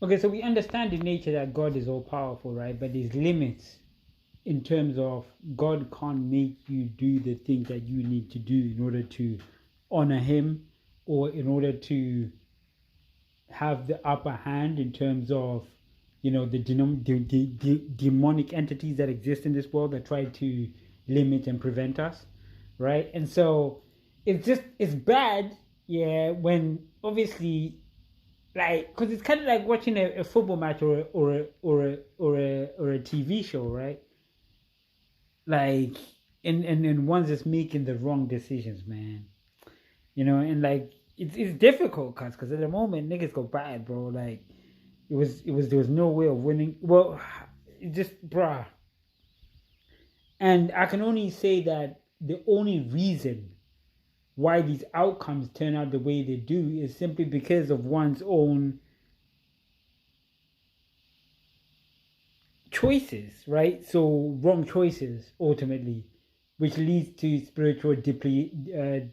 Okay, so we understand in nature that God is all powerful, right? But there's limits in terms of God can't make you do the things that you need to do in order to honor Him, or in order to have the upper hand in terms of, the demonic entities that exist in this world that try to limit and prevent us, right? And so it's bad, yeah, when obviously, like, because it's kind of like watching a football match, or a TV show, right? Like, and one's just making the wrong decisions, man. And like it's difficult, because at the moment niggas go bad, bro. Like, it was there was no way of winning. Well, it just, bruh. And I can only say that the only reason why these outcomes turn out the way they do is simply because of one's own choices, right? So wrong choices ultimately, which leads to spiritual depletion,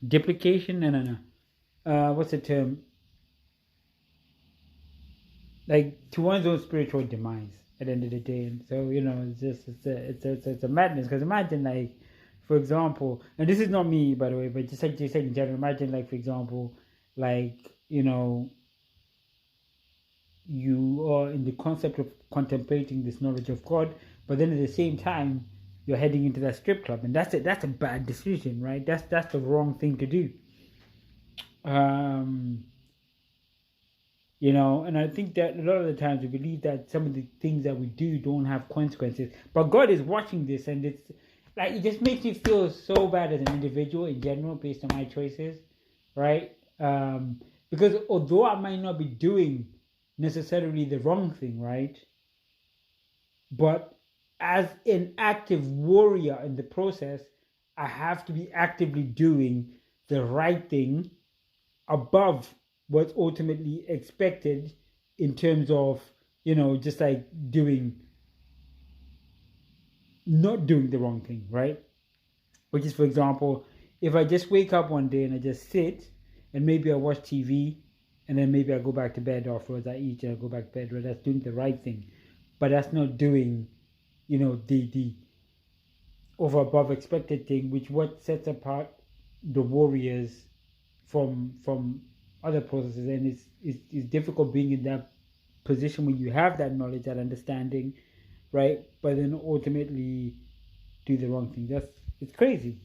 duplication. No. What's the term? Like, to one's own spiritual demise at the end of the day. And so, it's a madness. Because imagine, like, for example, and this is not me, by the way, but just like you said in general, imagine, like, for example, like, you are in the concept of contemplating this knowledge of God, but then at the same time you're heading into that strip club, and that's a bad decision, right? That's the wrong thing to do. And I think that a lot of the times we believe that some of the things that we do don't have consequences, but God is watching this, and it's like, it just makes me feel so bad as an individual in general based on my choices, right? Because although I might not be doing necessarily the wrong thing, right? But as an active warrior in the process, I have to be actively doing the right thing above what's ultimately expected, in terms of, just like not doing the wrong thing, right? Which is, for example, if I just wake up one day and I just sit, and maybe I watch TV, and then maybe I go back to bed afterwards, I eat and I go back to bed, right? That's doing the right thing. But that's not doing, the over above expected thing, which what sets apart the warriors from other processes. And it's difficult being in that position when you have that knowledge, that understanding, right? But then ultimately do the wrong thing. It's crazy.